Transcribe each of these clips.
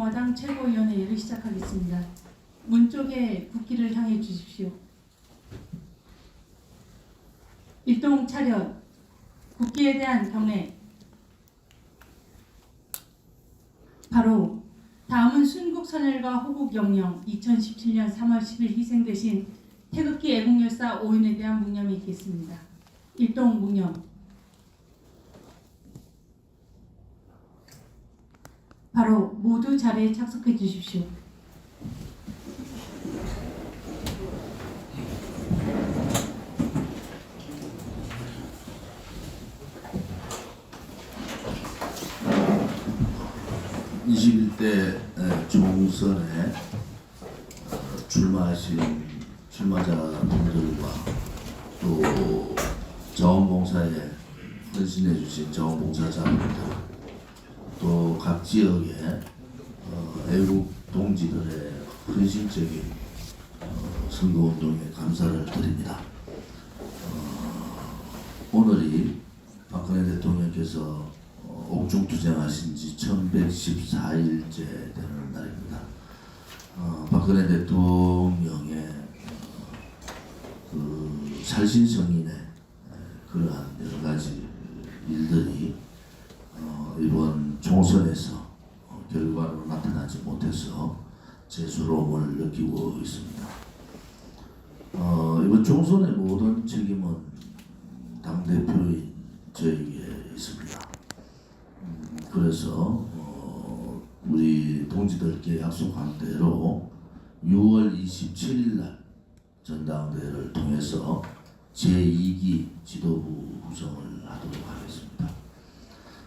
공화당 최고위원회를 시작하겠습니다. 문 쪽에 국기를 향해 주십시오. 일동 차렷, 국기에 대한 경례. 바로 다음은 순국선열과 호국영령 2017년 3월 10일 희생되신 태극기 애국열사 5인에 대한 묵념이 있겠습니다. 일동 묵념. 바로 모두 자리에 착석해 주십시오. (21대) 총선에 출마하신 출마자분들과 또 자원봉사에 헌신해 주신 자원봉사자분들, 또 각 지역의 애국 동지들의 헌신적인 선거운동에 감사를 드립니다. 오늘이 박근혜 대통령께서 옥중투쟁하신 지 1114일째 되는 날입니다. 박근혜 대통령의 그 살신성인의 그러한 여러 가지 일들이 이번 총선에서 결과로 나타나지 못해서 죄스러움을 느끼고 있습니다. 이번 총선의 모든 책임은 당대표인 저에게 있습니다. 그래서 우리 동지들께 약속한 대로 6월 27일 날 전당대회를 통해서 제2기 지도부 구성을 하도록 하겠습니다.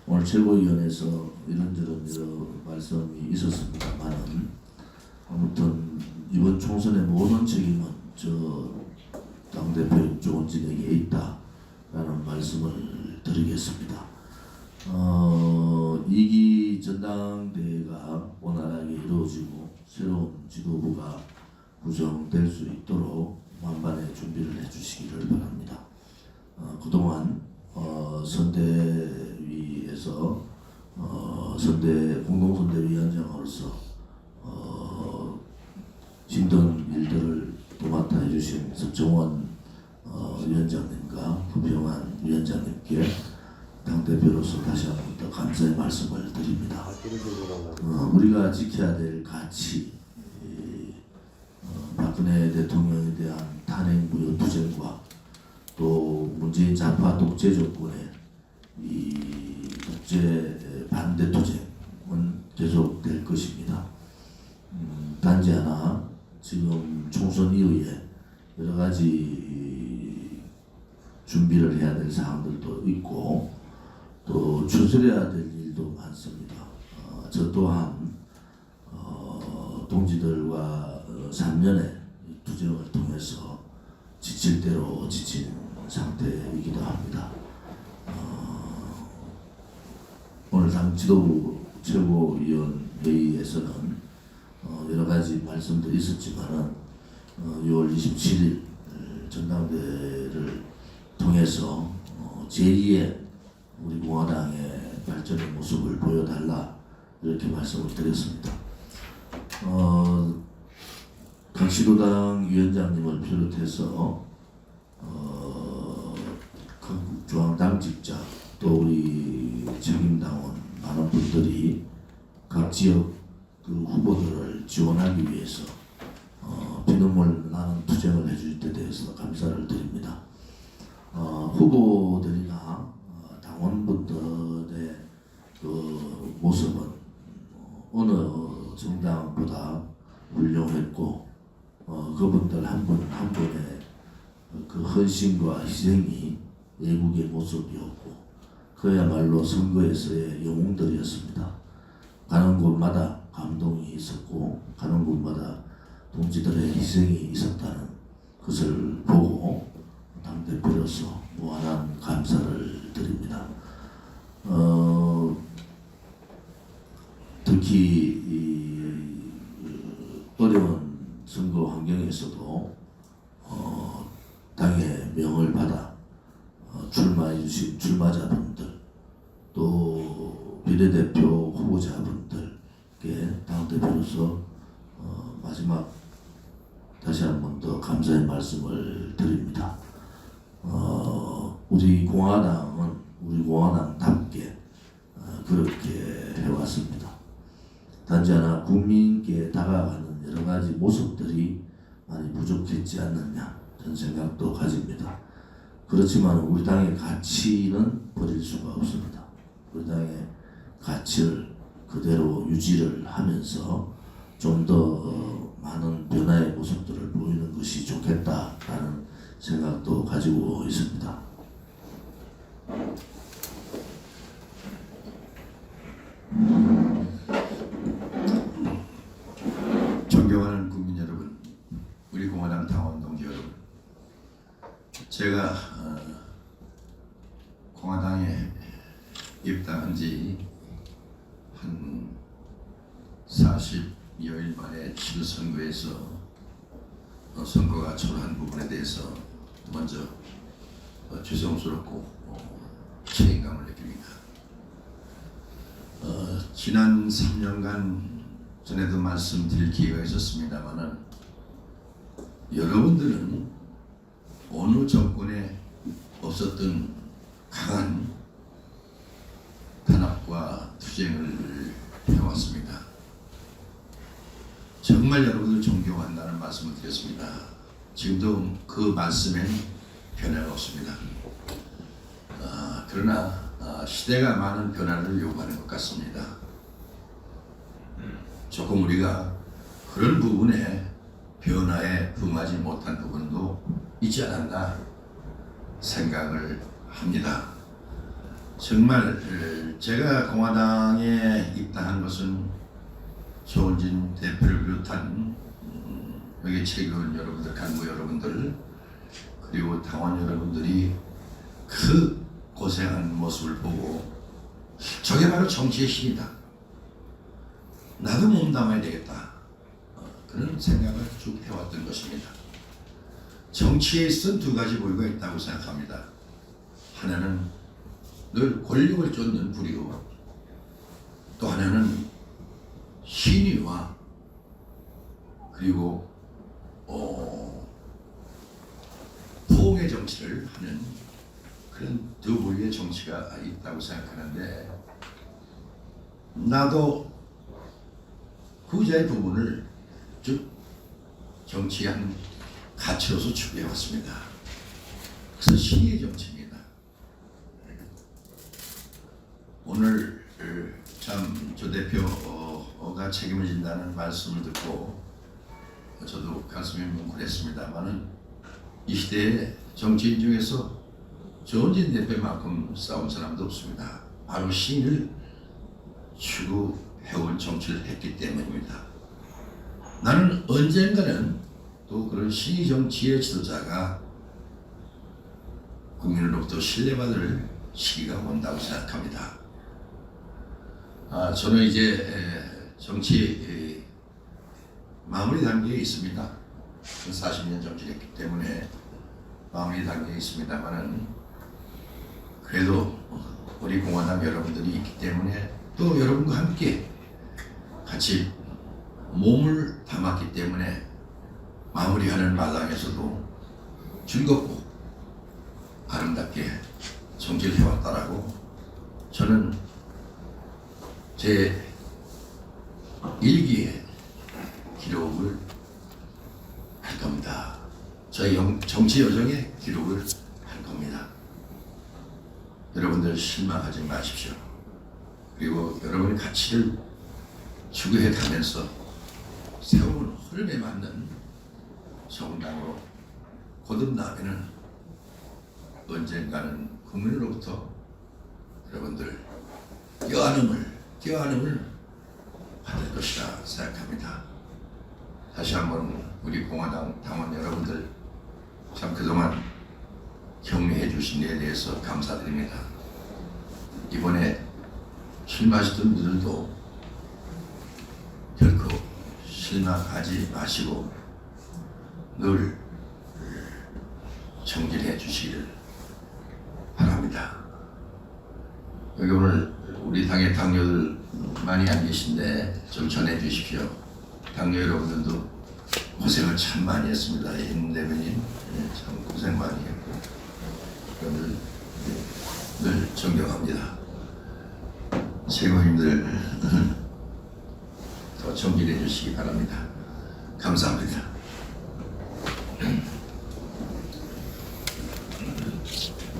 오늘 최고위원회에서 이런저런 여러 말씀이 있었습니다만은 아무튼 이번 총선의 모든 책임은 저 당대표 조원진에게 있다라는 말씀을 드리겠습니다. 2기 전당대회가 원활하게 이루어지고 새로운 지도부가 구성될 수 있도록 만반의 준비를 해주시기를 바랍니다. 그동안 선대위에서 공동선대위원장으로서 힘든 일들을 도맡아 해주신 석정원 위원장님과 부평한 위원장님께 당대표로서 다시 한 번 더 감사의 말씀을 드립니다. 우리가 지켜야 될 가치, 박근혜 대통령에 대한 탄핵무효 투쟁과 또 문재인 좌파 독재 정권의 이 독재 반대 투쟁은 계속될 것입니다. 단지 하나 지금 총선 이후에 여러 가지 준비를 해야 될 사항들도 있고 또 추스려야 될 일도 많습니다. 저 또한 동지들과 3년의 투쟁을 통해서 지칠 대로 지친 상태이기도 합니다. 오늘 당 지도부 최고위원 회의에서는 여러 가지 말씀들이 있었지만은 6월 27일 전당대회를 통해서 제2의 우리 공화당의 발전의 모습을 보여달라 이렇게 말씀을 드렸습니다. 각시도당 위원장님을 비롯해서 각 중앙당직자 또 우리 책임당원 많은 분들이 각 지역 그 후보들을 지원하기 위해서 피눈물 나는 투쟁을 해줄 때 대해서 감사를 드립니다. 후보들이나 당원분들의 그 모습은 어느 정당보다 훌륭했고 그분들 한 분 한 분의 그 헌신과 희생이 애국의 모습이었고 그야말로 선거에서의 영웅들이었습니다. 가는 곳마다 감동이 있었고 가는 곳마다 동지들의 희생이 있었다는 것을 보고 당대표로서 무한한 감사를 드립니다. 특히 이 어려운 선거 환경에서도 당의 명을 받아 출마해 주신 출마자분들 또 비례대표 후보자분들께 당대표 당원으로서 마지막 다시 한 번 더 감사의 말씀을 드립니다. 우리 공화당은 우리 공화당답게 그렇게 해왔습니다. 단지 하나 국민께 다가가는 여러 가지 모습들이 많이 부족했지 않느냐 저는 생각도 가집니다. 그렇지만 우리 당의 가치는 버릴 수가 없습니다. 우리 당의 가치를 그대로 유지를 하면서 좀 더 많은 변화의 모습들을 보이는 것이 좋겠다라는 생각도 가지고 있습니다. 존경하는 국민 여러분, 우리 공화당 당원 동지 여러분, 제가 공화당에 입당한 지 한 40여일 만에 치른 선거에서 선거가 초라한 부분에 대해서 먼저 죄송스럽고 책임감을 느낍니다. 지난 3년간 전에도 말씀드릴 기회가 있었습니다만은 여러분들은 어느 정권에 없었던 강한 탄압과 투쟁을 해왔습니다. 정말 여러분들 존경한다는 말씀을 드렸습니다. 지금도 그 말씀엔 변화가 없습니다. 그러나 시대가 많은 변화를 요구하는 것 같습니다. 조금 우리가 그런 부분에 변화에 부응하지 못한 부분도 있지 않았나 생각을 합니다. 정말 제가 공화당에 입당한 것은 조은진 대표를 비롯한 여기 최근 여러분들, 간부 여러분들, 그리고 당원 여러분들이 그 고생하는 모습을 보고 저게 바로 정치의 힘이다. 나도 몸담아야 되겠다. 그런 생각을 쭉 해왔던 것입니다. 정치에 있어 두 가지 부류가 있다고 생각합니다. 하나는 늘 권력을 쫓는 부류, 또 하나는 신의와 그리고 포옹의 정치를 하는 그런 두 부류의 정치가 있다고 생각하는데, 나도 후자의 부분을 쭉 정치한 가치로서 추구해왔습니다. 그래서 신의의 정치입니다. 오늘 참 조 대표가 책임을 진다는 말씀을 듣고 저도 가슴이 뭉클했습니다만은 이 시대의 정치인 중에서 조은진 대표만큼 싸운 사람도 없습니다. 바로 신을 추구해온 정치를 했기 때문입니다. 나는 언젠가는 또 그런 신의 정치의 지도자가 국민으로부터 신뢰받을 시기가 온다고 생각합니다. 저는 이제 정치 마무리 단계에 있습니다. 40년 정치했기 때문에 마무리 단계에 있습니다만은 그래도 우리 공화당 여러분들이 있기 때문에 또 여러분과 함께 같이 몸을 담았기 때문에 마무리하는 마당에서도 즐겁고 아름답게 정치를 해왔다라고 저는 제 일기에 기록을 할 겁니다. 저희 정치 여정의 기록을 할 겁니다. 여러분들 실망하지 마십시오. 그리고 여러분의 가치를 추구해 가면서 새로운 흐름에 맞는 정당으로 거듭나면은 언젠가는 국민으로부터 여러분들 껴안음을 받을 것이라 생각합니다. 다시 한번 우리 공화당 당원 여러분들 참 그동안 격려해 주신 데 대해서 감사드립니다. 이번에 실망하셨던 분들도 결코 실망하지 마시고 늘 정진해 주시기를 바랍니다. 여기 오늘 우리 당의 당뇨들 많이 안 계신데 좀 전해 주십시오. 당뇨 여러분들도 고생을 참 많이 했습니다. 임 대변인 참 고생 많이 했고 늘 존경합니다. 최고님들 더 정진해 주시기 바랍니다. 감사합니다.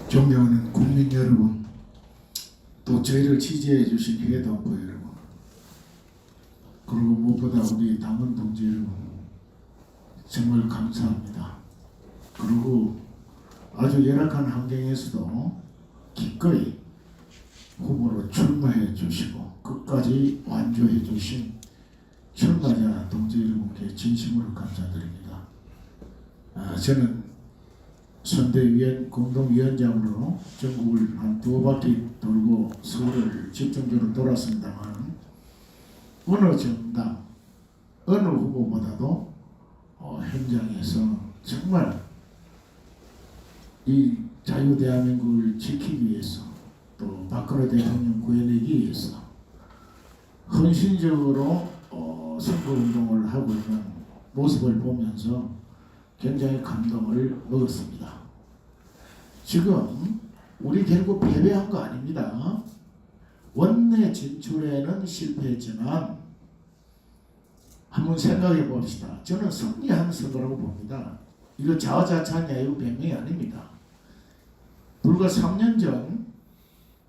존경하는 국민 여러분, 또 저희를 지지해 주신 회동부 여러분, 그리고 무엇보다 우리 당원 동지 여러분 정말 감사합니다. 그리고 아주 열악한 환경에서도 기꺼이 후보로 출마해 주시고 끝까지 완주해 주신 출마자 동지 여러분께 진심으로 감사드립니다. 저는 선대위원 공동위원장으로 전국을 한 2바퀴 돌고 서울을 집중적으로 돌았습니다만 어느 정당, 어느 후보보다도 현장에서 정말 이 자유대한민국을 지키기 위해서 또 박근혜 대통령 구해내기 위해서 헌신적으로 선거운동을 하고 있는 모습을 보면서 굉장히 감동을 먹었습니다. 지금 우리 결국 패배한 거 아닙니다. 원내 진출에는 실패했지만 한번 생각해 봅시다. 저는 승리한 선거라고 봅니다. 이거 자화자찬이 이거 변명이 아닙니다. 불과 3년 전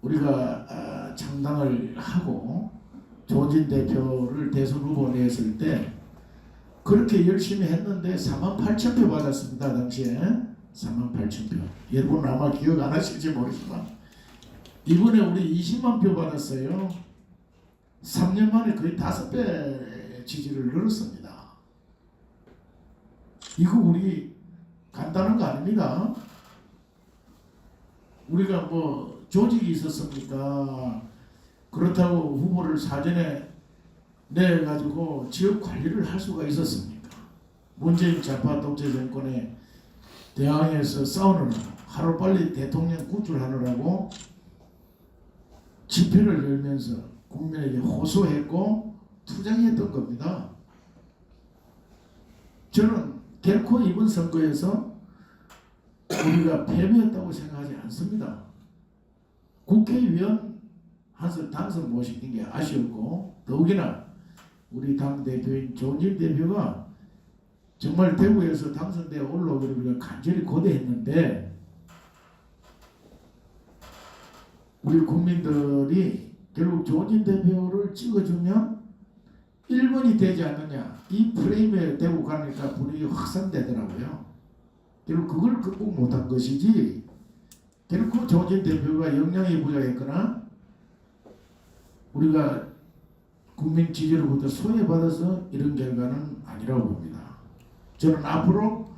우리가 창당을 하고 조진 대표를 대선 후보 냈을 때 그렇게 열심히 했는데 48,000표 받았습니다. 당시에 48,000표. 여러분 아마 기억 안 하실지 모르지만 이번에 우리 20만 표 받았어요. 3년 만에 거의 5배 지지를 늘었습니다. 이거 우리 간단한 거 아닙니다. 우리가 뭐 조직이 있었습니까? 그렇다고 후보를 사전에 내가지고 지역 관리를 할 수가 있었습니까? 문재인 좌파 독재 정권에 대항해서 싸우느라 하루빨리 대통령 구출하느라고 집회를 열면서 국민에게 호소했고 투쟁했던 겁니다. 저는 결코 이번 선거에서 우리가 패배했다고 생각하지 않습니다. 국회의원 한석 당선 못 시킨 게 아쉬웠고 더욱이나 우리 당 대표인 조진 대표가 정말 대구에서 당선되어 올라오기를 우리가 간절히 고대했는데 우리 국민들이 결국 조진 대표를 찍어주면 1번이 되지 않느냐 이 프레임에 대고 가니까 분위기가 확산되더라고요. 결국 그걸 극복 못한 것이지 결국 조진 대표가 역량이 부족했거나 우리가 국민 지지로부터 소외받아서 이런 결과는 아니라고 봅니다. 저는 앞으로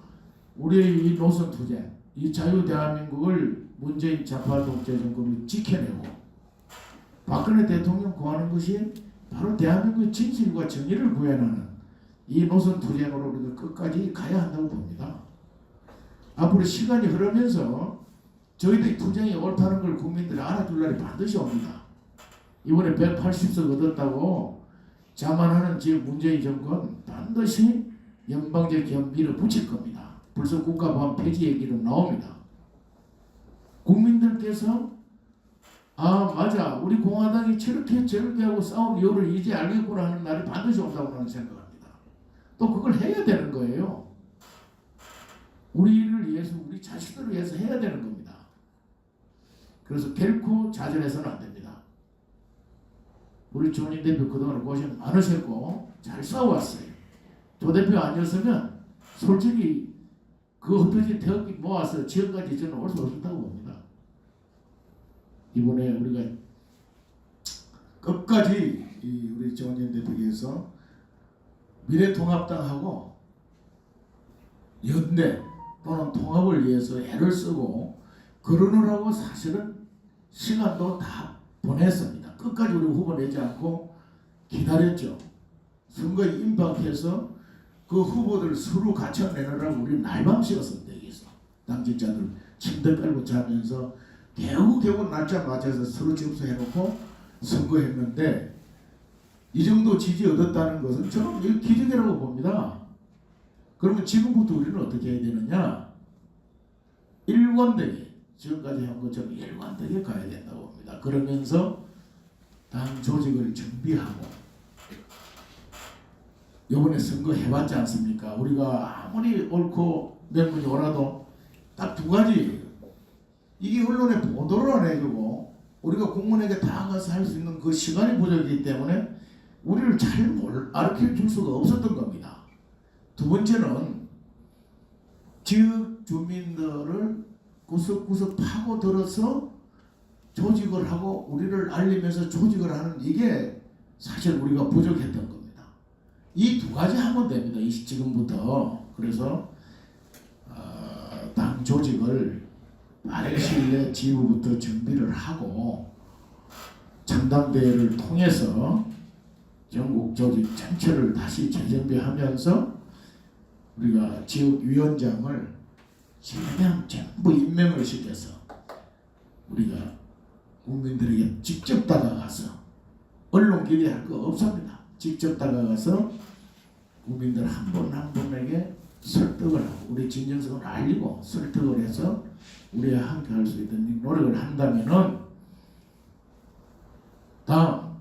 우리의 이 노선 투쟁, 이 자유대한민국을 문재인 좌파 독재 정권을 지켜내고 박근혜 대통령 구하는 것이 바로 대한민국의 진실과 정의를 구해내는 이 노선 투쟁으로 우리가 끝까지 가야 한다고 봅니다. 앞으로 시간이 흐르면서 저희들이 투쟁이 옳다는 걸 국민들이 알아줄 날이 반드시 옵니다. 이번에 180석 얻었다고 자만하는 지금 문재인 정권 반드시 연방제 기업 밀어붙일 겁니다. 벌써 국가보안 폐지 얘기도 나옵니다. 국민들께서 아 맞아 우리 공화당이 저렇게 하고 싸운 이유를 이제 알겠구나 하는 날이 반드시 온다고 저는 생각합니다. 또 그걸 해야 되는 거예요. 우리를 위해서 우리 자식들을 위해서 해야 되는 겁니다. 그래서 결코 좌절해서는 안 됩니다. 우리 조진 대표 그동안 고생 많으셨고 잘 싸워왔어요. 조 대표 아니었으면 솔직히 그 흩어진 태극기 모아서 지금까지 저는 올 수 없었다고 봅니다. 이번에 우리가 끝까지 우리 조진 대표께서 미래통합당하고 연대 또는 통합을 위해서 애를 쓰고 그러느라고 사실은 시간도 다 보냈습니다. 끝까지 우리 후보 내지 않고 기다렸죠. 선거에 임박해서 그 후보들 서로 갖춰내느라고 우리 날밤 새웠습니다. 여기서 당직자들 침대 깔고 자면서 겨우 날짜 맞춰서 서로 접수해놓고 선거했는데 이 정도 지지 얻었다는 것은 저는 이거 기적이라고 봅니다. 그러면 지금부터 우리는 어떻게 해야 되느냐? 일관되게 지금까지 한 것처럼 일관되게 가야 된다고 봅니다. 그러면서 당 조직을 정비하고 이번에 선거 해봤지 않습니까? 우리가 아무리 옳고 명분이 옳아도 딱 두 가지 이게 언론에 보도를 안 해주고 우리가 국민에게 다가가서 할 수 있는 그 시간이 부족이기 때문에 우리를 잘 알려 줄 수가 없었던 겁니다. 두 번째는 지역 주민들을 구석구석 파고들어서 조직을 하고 우리를 알리면서 조직을 하는 이게 사실 우리가 부족했던 겁니다. 이 두 가지 하면 됩니다. 지금부터. 그래서 당 조직을 빠른 시일 내에 지부부터 준비를 하고 전당대회를 통해서 전국 조직 전체를 다시 재정비하면서 우리가 지역위원장을 최대한 전부 임명을 시켜서 우리가 국민들에게 직접 다가가서 언론 기대할 거 없습니다. 직접 다가가서 국민들 한 분 한 분에게 설득을 하고 우리 진정성을 알리고 설득을 해서 우리와 함께 할 수 있는 노력을 한다면은 다음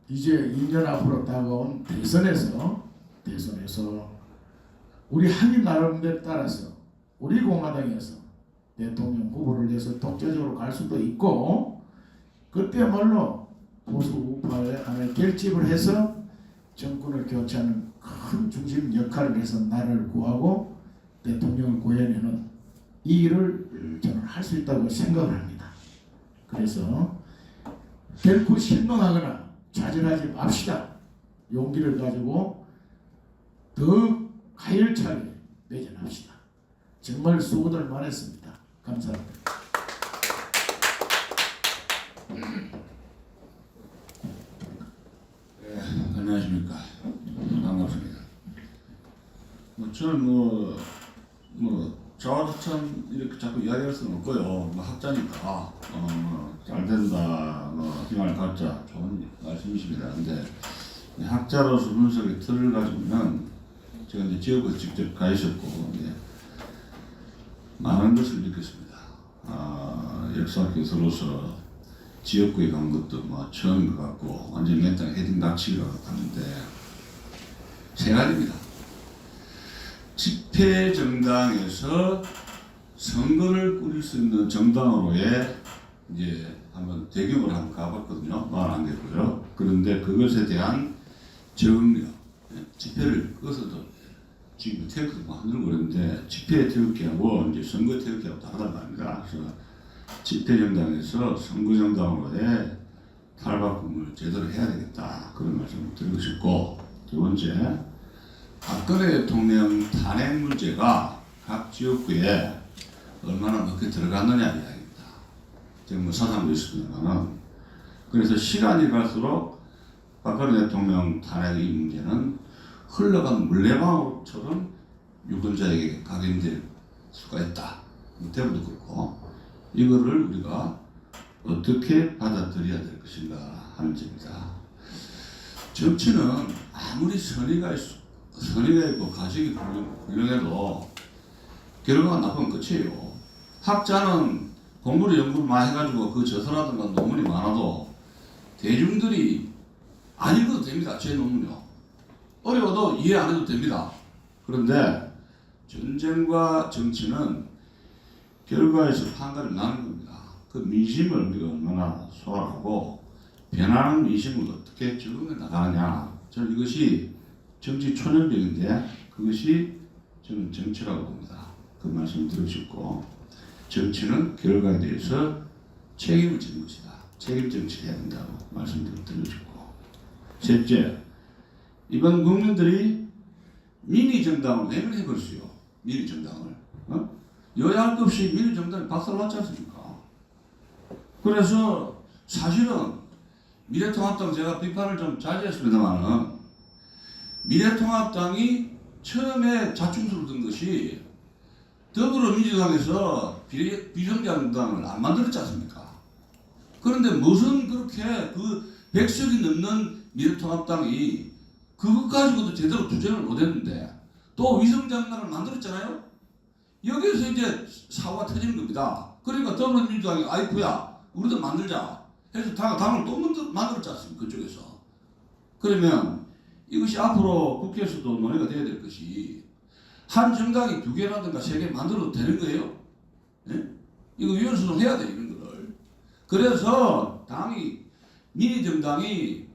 이제 2년 앞으로 다가온 대선에서 우리 하기 나름대로 따라서 우리 공화당에서 대통령 후보를 내서 독자적으로 갈 수도 있고 그때야말로 보수 우파의 안에 결집을 해서 정권을 교체하는 큰 중심 역할을 해서 나라를 구하고 대통령을 구해내는 이 일을 저는 할 수 있다고 생각을 합니다. 그래서 결코 실망하거나 좌절하지 맙시다. 용기를 가지고 더 가열차게 매진합시다. 정말 수고들 많았습니다. 감사합니다. 네, 안녕하십니까. 반갑습니다. 저는 자화자찬 이렇게 자꾸 이야기할 수는 없고요. 학자니까 잘 된다, 희망을 갖자, 좋은 말씀이십니다. 근데 학자로서 분석의 틀을 가지고는 제가 이제 지역에서 직접 가 있었고 많은 것을 느꼈습니다. 역사 교수로서 지역구에 간 것도 처음인 것 같고 완전히 맨땅 헤딩 닥치기가 같았는데 세 가지입니다. 집회 정당에서 선거를 꾸릴 수 있는 정당으로의 이제 한번 대규모로 한번 가봤거든요. 말 안 됐고요. 그런데 그것에 대한 정력, 집회를 꺼서도 지금 태극기 만들고 그러는데 집회 태극기하고 이제 선거 태극기하고 다르단 말입니다. 그래서 집회 정당에서 선거 정당으로의 탈바꿈을 제대로 해야 되겠다. 그런 말씀을 드리고 싶고 두 번째, 박근혜 대통령 탄핵 문제가 각 지역구에 얼마나 높게 들어갔느냐 이야기입니다. 지금 사상도 있습니다만은 그래서 시간이 갈수록 박근혜 대통령 탄핵 이 문제는 흘러간 물레방울처럼 유권자에게 각인될 수가 있다. 대부도 그렇고 이거를 우리가 어떻게 받아들여야 될 것인가 하는 점입니다. 정치는 아무리 선의가 있고 가식이 훌륭해도 결과가 나쁘면 끝이에요. 학자는 공부를 연구를 많이 해가지고 그 저서라든가 논문이 많아도 대중들이 안 읽어도 됩니다. 제 논문이요. 어려워도 이해 안 해도 됩니다. 그런데 전쟁과 정치는 결과에서 판가를 나는 겁니다. 그 민심을 우리가 얼마나 소화하고 변하는 민심을 어떻게 적응해 나가느냐. 저는 이것이 정치 초년병인데 그것이 저는 정치라고 봅니다. 그 말씀을 드리고 싶고 정치는 결과에 대해서 책임을 지는 것이다. 책임 정치를 해야 된다고 말씀드리고 싶고 셋째, 이번 국민들이 미니 정당을 내면해버렸어요. 미니 정당을. 여야 할 것 없이 미니 정당이 박살났지 않습니까? 그래서 사실은 미래통합당 제가 비판을 좀 자제했습니다만은 미래통합당이 처음에 자충수를 든 것이 더불어민주당에서 비정당당을 안 만들었지 않습니까? 그런데 무슨 그렇게 그 100석이 넘는 미래통합당이 그것 가지고도 제대로 투쟁을 못했는데 또 위성장난을 만들었잖아요. 여기에서 이제 사고가 터지는 겁니다. 그러니까 더불어민주당이 아이쿠야 우리도 만들자 해서 당을 또 만들었지 않습니까? 그쪽에서. 그러면 이것이 앞으로 국회에서도 논의가 돼야 될 것이 한 정당이 2개라든가 3개 만들어도 되는 거예요? 예? 이거 위헌소송해야 돼 이런 거를. 그래서 미니 정당이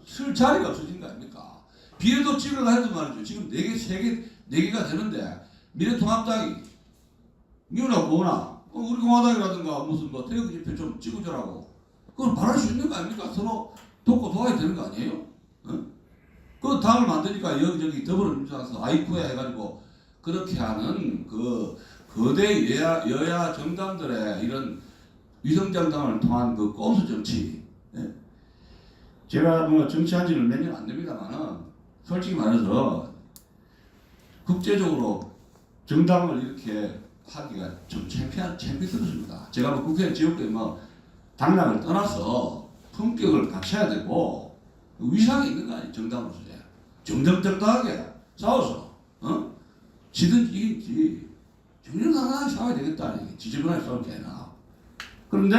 쓸 자리가 없어진 거 아닙니까? 비례도 찍으려고 해도 말이죠. 지금 4개, 3개, 4개가 되는데 미래통합당이 미우나 고우나 우리 공화당이라든가 무슨 뭐 대구 집회 좀 찍어주라고 그걸 말할 수 있는 거 아닙니까? 서로 돕고 도와야 되는 거 아니에요? 그 당을 만드니까 여기저기 더불어민주당에서 아이쿠야 해가지고 그렇게 하는 그 거대 여야 정당들의 이런 위성정당을 통한 그 꼼수 정치. 예? 제가 뭐 정치한 지는 몇 년 안 됩니다만은 솔직히 말해서 국제적으로 정당을 이렇게 하기가 좀 창피스럽습니다. 제가 뭐 국회 지역구에 뭐 당락을 떠나서 품격을 갖춰야 되고 위상이 있는 거 아니에요. 정당으로서 정정당당하게 싸워서 지든지 이긴지 정정당당하게 싸워야 되겠다. 지저분하게 싸울 게 아니라. 그런데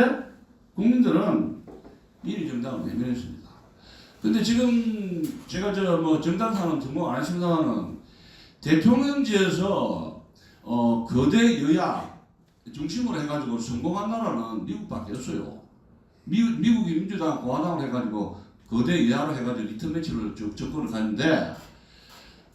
국민들은 미니 정당을 외면했습니다. 근데 지금 제가 뭐 정당사는 등록 안 했습니다만은 대통령제에서 거대 여야 중심으로 해가지고 성공한 나라는 미국밖에 없어요. 미국이 민주당, 공화당으로 해가지고 거대 여야로 해가지고 리틀 매치를 쭉 정권을 가는데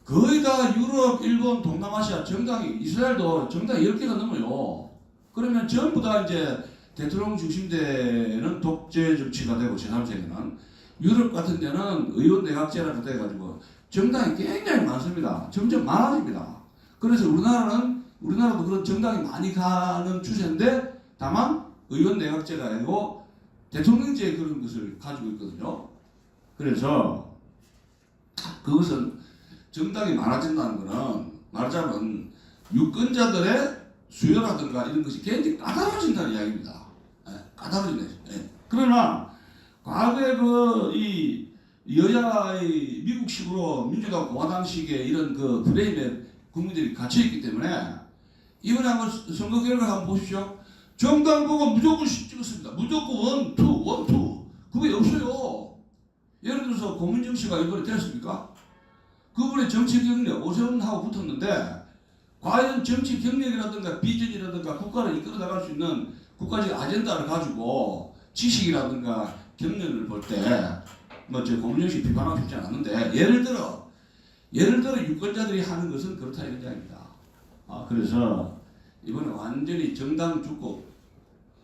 거의 다 유럽, 일본, 동남아시아 정당이 이스라엘도 정당이 10개가 넘어요. 그러면 전부 다 이제 대통령 중심되는 독재 정치가 되고 제3세계는 유럽 같은 데는 의원 내각제라고 돼가지고 정당이 굉장히 많습니다. 점점 많아집니다. 그래서 우리나라도 그런 정당이 많이 가는 추세인데 다만 의원 내각제가 아니고 대통령제 그런 것을 가지고 있거든요. 그래서 그것은 정당이 많아진다는 것은 말하자면 유권자들의 수요라든가 이런 것이 굉장히 까다로워진다는 이야기입니다. 까다로워진다. 그러나 과거에 이 여야의 미국식으로 민주당 공화당식의 이런 그 프레임에 국민들이 갇혀있기 때문에 이번에 한번 선거 결과를 한번 보십시오. 정당 보고 무조건 찍었습니다. 무조건 원투. 그게 없어요. 예를 들어서 고민정 씨가 이번에 됐습니까? 그분의 정치 경력 오세훈하고 붙었는데 과연 정치 경력이라든가 비전이라든가 국가를 이끌어 나갈 수 있는 국가적 아젠다를 가지고 지식이라든가 경력을 볼 때 뭐 저 고민정 씨 비판하고 싶지 않았는데 예를 들어 유권자들이 하는 것은 그렇다 이런 이야기입니다. 그래서 이번에 완전히 정당을 주고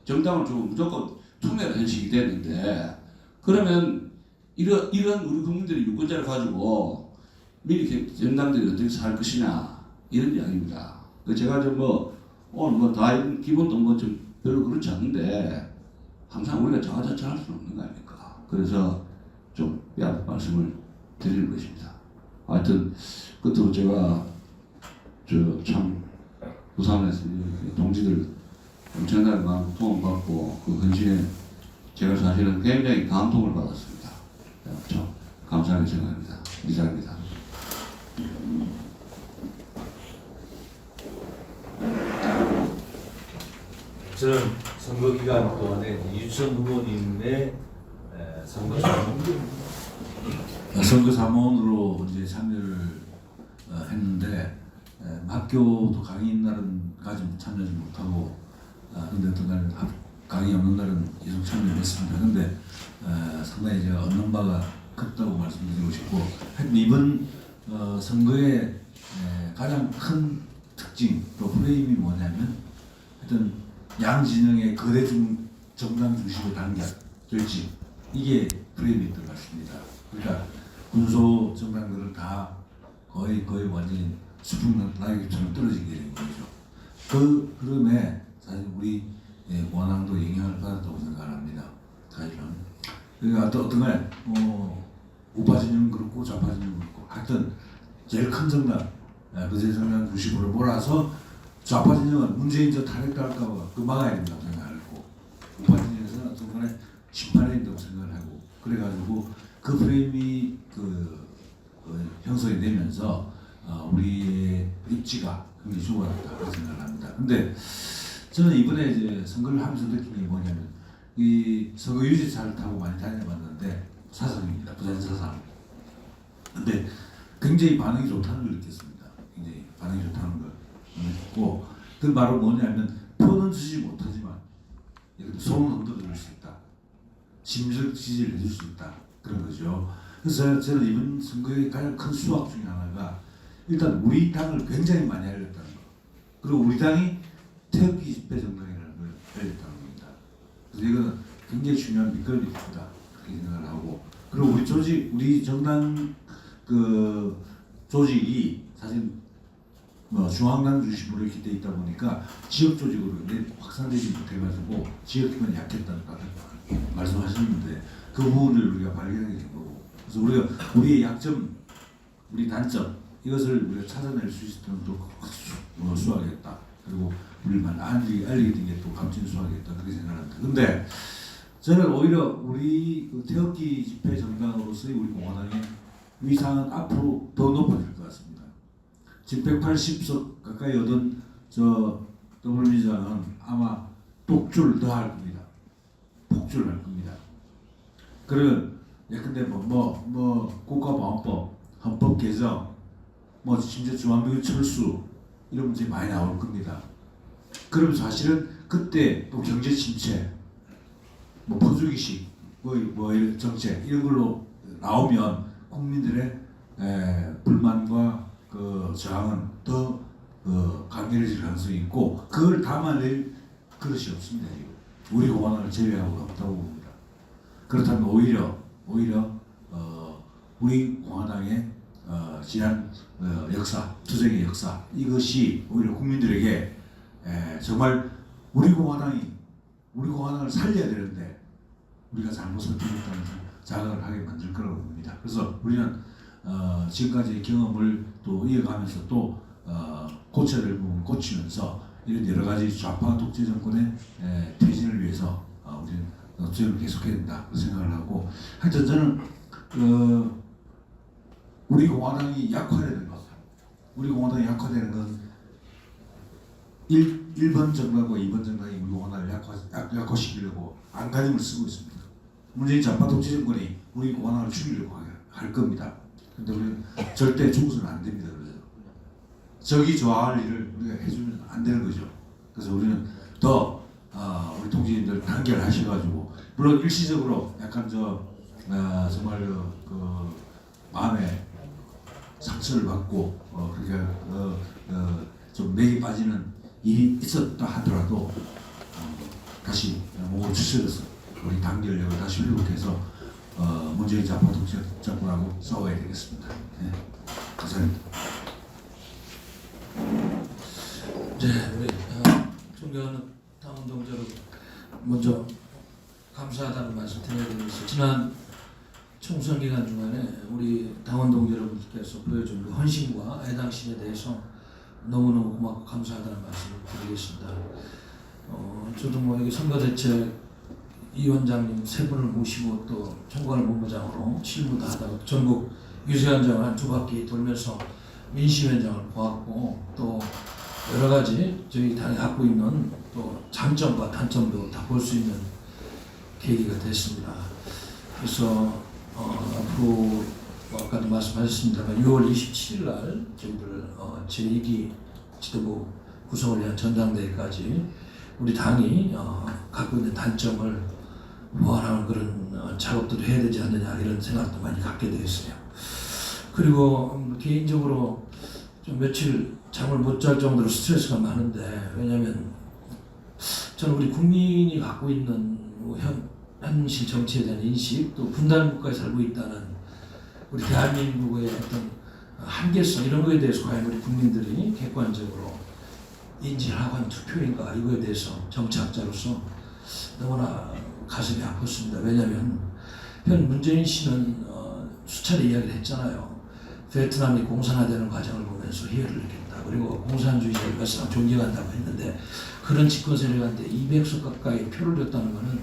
무조건 투명한 현실이 됐는데 그러면 이런 우리 국민들이 유권자를 가지고 미리 정당들이 어떻게 살 것이냐 이런 이야기입니다. 제가 오늘 다 기본도 좀 별로 그렇지 않은데 항상 우리가 자화자찬할 수는 없는 거 아닙니까? 그래서 좀 말씀을 드리는 것입니다. 하여튼 끝으로 제가 참 부산에서 동지들 엄청나게 많은 도움받고 그 헌신에 제가 사실은 굉장히 감동을 받았습니다. 참 감사하게 생각합니다. 이상입니다. 저는 선거 기간 동안에 이주천 후보님의 선거 사무원으로 이제 참여를 했는데 학교도 강의 있는 날은 참여하지 못하고 근데 어떤 날 강의 없는 날은 계속 참여를 했습니다. 근데 상당히 제가 얻는 바가 컸다고 말씀드리고 싶고 이번 선거의 가장 큰 특징 또 프레임이 뭐냐면 하여튼 양 진영의 거대 정당 중심의 단결 결집 이게 프레임이었던 것 같습니다. 그러니까 군소 정당들은 다 거의 완전히 수풍 낙엽처럼 떨어지게 된 거죠. 그 흐름에 사실 우리 원앙도 영향을 받았다고 생각합니다. 사실은 그러니까 어떤 날 우파 진영 그렇고 좌파 진영 그렇고 하여튼 제일 큰 정당 거대 정당 중심으로 몰아서 좌파 진영은 문재인 저 탄핵할까봐 그 막아야 된다고 생각하고 우파 진영에서는 어떤 간에 심판해야 된다고 생각을 하고 그래가지고 그 프레임이 형성이 되면서 우리의 입지가 굉장히 좋아졌다 그런 생각을 합니다. 근데 저는 이번에 이제 선거를 하면서 느낀 게 뭐냐면 이 선거 유지차를 타고 많이 다녀봤는데 사상입니다. 부산 사상. 근데 굉장히 반응이 좋다는 걸 느꼈습니다. 굉장히 반응이 좋다는 걸 느꼈고 그 바로 뭐냐면 표는 주지 못하지만 소문 흔들어줄 수 있다. 심리적 지지를 해줄 수 있다. 그런 거죠. 그래서 저는 이번 선거의 가장 큰 수확 중에 하나가 일단 우리 당을 굉장히 많이 알렸다는 거. 그리고 우리 당이 태극기 집회 정당이라는 걸 알렸다는 겁니다. 그래서 이거는 굉장히 중요한 밑거름이 됩니다. 그렇게 생각을 하고 그리고 우리 조직, 우리 정당 그 조직이 사실 뭐 중앙당 중심으로 이렇게 돼 있다 보니까 지역 조직으로 확산되지 못해가지고 지역 기반이 약했다는 말씀하셨는데 그 부분을 우리가 발견하게 된 거고 그래서 우리가 우리의 약점, 우리 단점 이것을 우리가 찾아낼 수 있었던 또 수하겠다. 그리고 우리만 알리게 된 게 또 감춘 수하겠다 그렇게 생각합니다. 근데 저는 오히려 우리 그 태극기 집회 정당으로서의 우리 공화당의 위상은 앞으로 더 높아질 것 같습니다. 지금 180석 가까이 얻은 저 더불어민주당은 아마 독주를 더 할 겁니다. 폭주를 할 겁니다. 그러면 예컨대 뭐 국가보안법, 헌법 개정, 뭐 심지어 중앙미군 철수 이런 문제 많이 나올 겁니다. 그럼 사실은 그때 또 경제 침체, 뭐 포주기식, 뭐 이런 정책 이런 걸로 나오면 국민들의 불만과 그 저항은 더 강렬해질 가능성이 있고 그걸 담아낼 그릇이 없습니다. 우리 공화당을 제외하고 없다고 봅니다. 그렇다면 오히려 우리 공화당의 지난 역사, 투쟁의 역사 이것이 오히려 국민들에게 정말 우리 공화당을 살려야 되는데 우리가 잘못을 했다는 자각을 하게 만들 거라고 봅니다. 그래서 우리는 지금까지의 경험을 또 이어가면서 또 고쳐야 될 부분을 고치면서 이런 여러 가지 좌파 독재 정권의 퇴진을 위해서 우리는 노력을 계속해야 된다 그 생각을 하고 하여튼 저는 우리 공화당이 약화되는 것, 우리 공화당이 약화되는 건 1번 정당과 2번 정당이 우리 공화당을 약화시키려고 안간힘을 쓰고 있습니다. 문재인 좌파 독재 정권이 우리 공화당을 죽이려고 할 겁니다. 근데 우리는 절대 죽어서는 안 됩니다. 그래서 적이 좋아할 일을 우리가 해주면 안 되는 거죠. 그래서 우리는 더 우리 통지인들 단결하셔가지고 물론 일시적으로 약간 정말 그 마음에 상처를 받고 그렇게 좀 맥이 빠지는 일이 있었다 하더라도 다시 몸을 추스려서 우리 단결력을 다시 회복해서 문재인 좌파 독재 정권하고 싸워야 되겠습니다. 네. 감사합니다. 네, 우리 존경하는 당원동지 여러분, 먼저 감사하다는 말씀 드려드리면서 지난 총선 기간 중간에 우리 당원동지 여러분께서 보여준 그 헌신과 애당심에 대해서 너무너무 고맙고 감사하다는 말씀을 드리겠습니다. 저도 뭐 여기 선거대책위원장님 세 분을 모시고 또 총괄본부장으로 실무도 하다가 전국 유세현장을 한 2바퀴 돌면서 민심현장을 보았고 또 여러 가지 저희 당이 갖고 있는 또 장점과 단점도 다 볼 수 있는 계기가 됐습니다. 그래서 앞으로 아까도 말씀하셨습니다만 6월 27일 날 저희들 제2기 지도부 구성을 위한 전당대회까지 우리 당이 갖고 있는 단점을 보완하는 그런 작업들을 해야 되지 않느냐 이런 생각도 많이 갖게 되었어요. 그리고 개인적으로 좀 며칠 잠을 못 잘 정도로 스트레스가 많은데 왜냐하면 저는 우리 국민이 갖고 있는 현실 정치에 대한 인식 또 분단 국가에 살고 있다는 우리 대한민국의 어떤 한계성 이런 거에 대해서 과연 우리 국민들이 객관적으로 인지를 하고 한 투표인가 이거에 대해서 정치학자로서 너무나 가슴이 아팠습니다. 왜냐하면 현 문재인 씨는 수차례 이야기를 했잖아요. 베트남이 공산화되는 과정을 보면서 희열을 느꼈다. 그리고 공산주의자를 몇사람 존경한다고 했는데 그런 집권 세력한테 200석 가까이 표를 줬다는 것은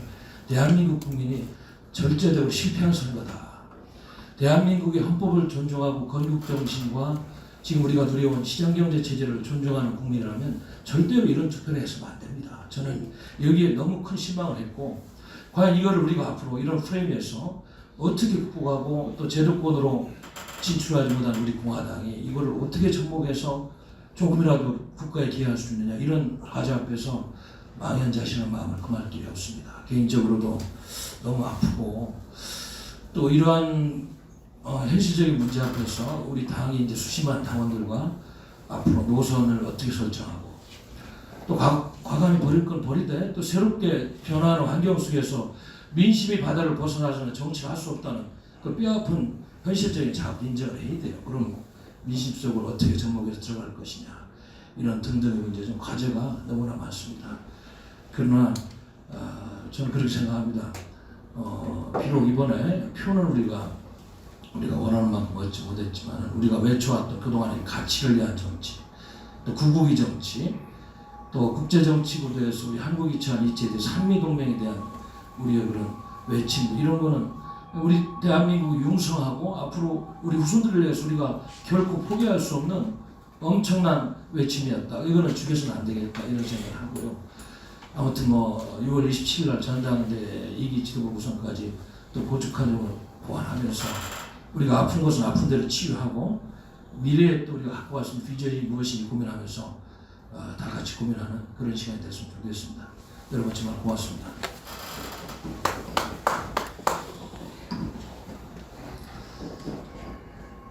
대한민국 국민이 절대적으로 실패한 선거다. 대한민국의 헌법을 존중하고 건국 정신과 지금 우리가 누려온 시장경제 체제를 존중하는 국민이라면 절대로 이런 투표를 해서는 안 됩니다. 저는 여기에 너무 큰 실망을 했고 과연 이거를 우리가 앞으로 이런 프레임에서 어떻게 극복하고 또 제도권으로 진출하지 못한 우리 공화당이 이거를 어떻게 접목해서 조금이라도 국가에 기여할 수 있느냐 이런 과제 앞에서 망연자실한 마음을 금할 길이 없습니다. 개인적으로도 너무 아프고 또 이러한 현실적인 문제 앞에서 우리 당이 이제 수십만 당원들과 앞으로 노선을 어떻게 설정하고 또 과감히 버릴 건 버리되 또 새롭게 변화하는 환경 속에서 민심이 바다를 벗어나서는 정치를 할 수 없다는 그 뼈아픈 현실적인 작업 인정을 해야 돼요. 그럼 민심 속으로 어떻게 접목해서 들어갈 것이냐 이런 등등의 문제 좀 과제가 너무나 많습니다. 그러나 저는 그렇게 생각합니다. 비록 이번에 표는 우리가 원하는 만큼 얻지 못했지만 우리가 외쳐왔던 그동안의 가치를 위한 정치, 또 구국의 정치, 또 국제정치 구도에서 우리 한국이 처한 이치에 대해서 한미동맹에 대한 우리의 그런 외침 이런 거는 우리 대한민국이 융성하고 앞으로 우리 후손들을 위해서 우리가 결코 포기할 수 없는 엄청난 외침이었다. 이거는 죽여서는 안 되겠다 이런 생각을 하고요. 아무튼 6월 27일 날 전당대 2기 지도부 구성까지 또 보충한 점을 보완하면서 우리가 아픈 것은 아픈 대로 치유하고 미래에 또 우리가 갖고 왔을 비전이 무엇인지 고민하면서 다 같이 고민하는 그런 시간이 됐으면 좋겠습니다. 여러분 정말 고맙습니다.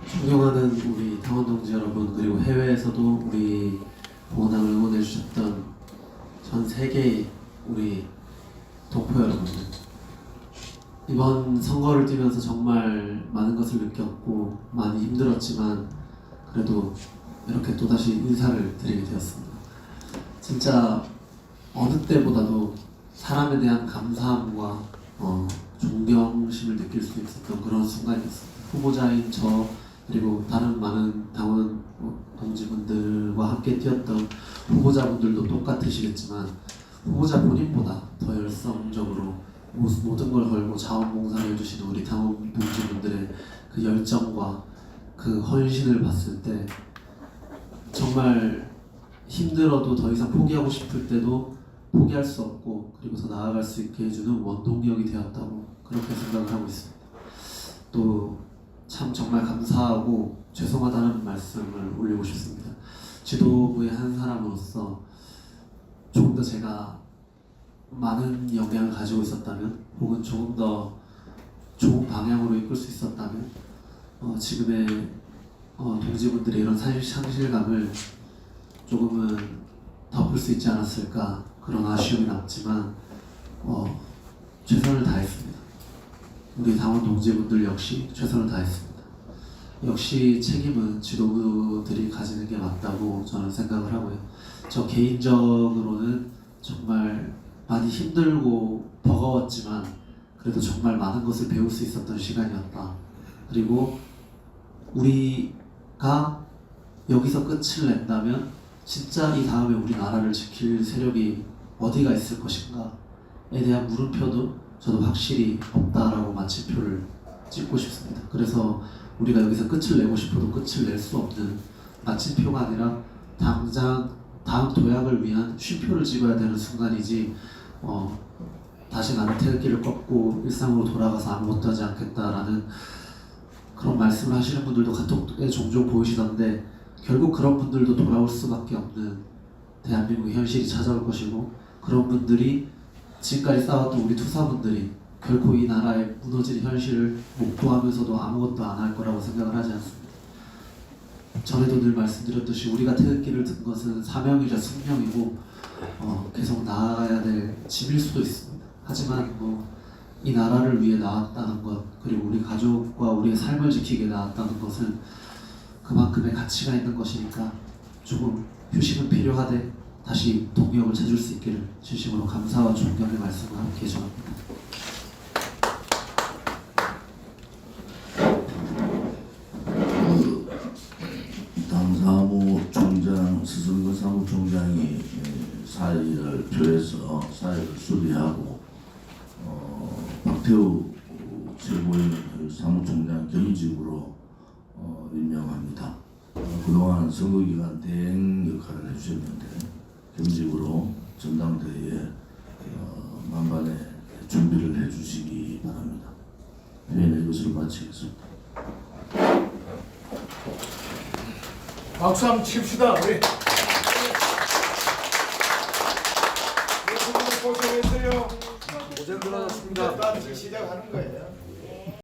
존경하는 우리 당원 동지 여러분, 그리고 해외에서도 우리 공화당을 응원해 주셨던 전 세계의 우리 동포 여러분들, 이번 선거를 뛰면서 정말 많은 것을 느꼈고 많이 힘들었지만 그래도 이렇게 또다시 인사를 드리게 되었습니다. 진짜 어느 때보다도 사람에 대한 감사함과 존경심을 느낄 수 있었던 그런 순간이었습니다. 후보자인 저 그리고 다른 많은 당원 동지분들과 함께 뛰었던 후보자분들도 똑같으시겠지만 후보자 본인보다 더 열성적으로 모든 걸 걸고 자원봉사를 해주시는 우리 당원 동지분들의 그 열정과 그 헌신을 봤을 때 정말 힘들어도 더 이상 포기하고 싶을 때도 포기할 수 없고 그리고 더 나아갈 수 있게 해주는 원동력이 되었다고 그렇게 생각을 하고 있습니다. 또 참 정말 감사하고 죄송하다는 말씀을 올리고 싶습니다. 지도부의 한 사람으로서 조금 더 제가 많은 영향을 가지고 있었다면 혹은 조금 더 좋은 방향으로 이끌 수 있었다면 지금의 동지분들의 이런 상실감을 조금은 덮을 수 있지 않았을까 그런 아쉬움이 남지만 최선을 다했습니다. 우리 당원 동지분들 역시 최선을 다했습니다. 역시 책임은 지도부들이 가지는 게 맞다고 저는 생각을 하고요. 저 개인적으로는 정말 많이 힘들고 버거웠지만 그래도 정말 많은 것을 배울 수 있었던 시간이었다. 그리고 우리가 여기서 끝을 낸다면 진짜 이 다음에 우리나라를 지킬 세력이 어디가 있을 것인가에 대한 물음표도 저도 확실히 없다라고 마침표를 찍고 싶습니다. 그래서 우리가 여기서 끝을 내고 싶어도 끝을 낼 수 없는 마침표가 아니라 당장 다음 도약을 위한 쉼표를 찍어야 되는 순간이지 다시 나는 태극기를 꺾고 일상으로 돌아가서 아무것도 하지 않겠다라는 그런 말씀을 하시는 분들도 카톡에 종종 보이시던데 결국 그런 분들도 돌아올 수밖에 없는 대한민국의 현실이 찾아올 것이고 그런 분들이 지금까지 쌓았던 우리 투사분들이 결코 이 나라의 무너질 현실을 목도하면서도 아무것도 안 할 거라고 생각을 하지 않습니다. 전에도 늘 말씀드렸듯이 우리가 태극기를 든 것은 사명이자 숙명이고 계속 나아가야 될 짐일 수도 있습니다. 하지만 이 나라를 위해 나왔다는 것 그리고 우리 가족과 우리의 삶을 지키게 나왔다는 것은 그만큼의 가치가 있는 것이니까 조금 휴식은 필요하되 다시 동력을 찾을 수 있기를 진심으로 감사와 존경의 말씀을 함께 전합니다. 당사무총장 스승근 사무총장이 사의를 표해서 사의를 수리하고 박태우 최고위원을 사무총장 겸직으로 임명합니다. 그동안 선거기간 대행 역할을 해주셨는데 겸직으로 전당대회에 만반의 준비를 해주시기 바랍니다. 회의는 이것으로 마치겠습니다. 박수 한번 칩시다 우리. 고생했어요. 고생 들어갔습니다. 시작하는 거예요.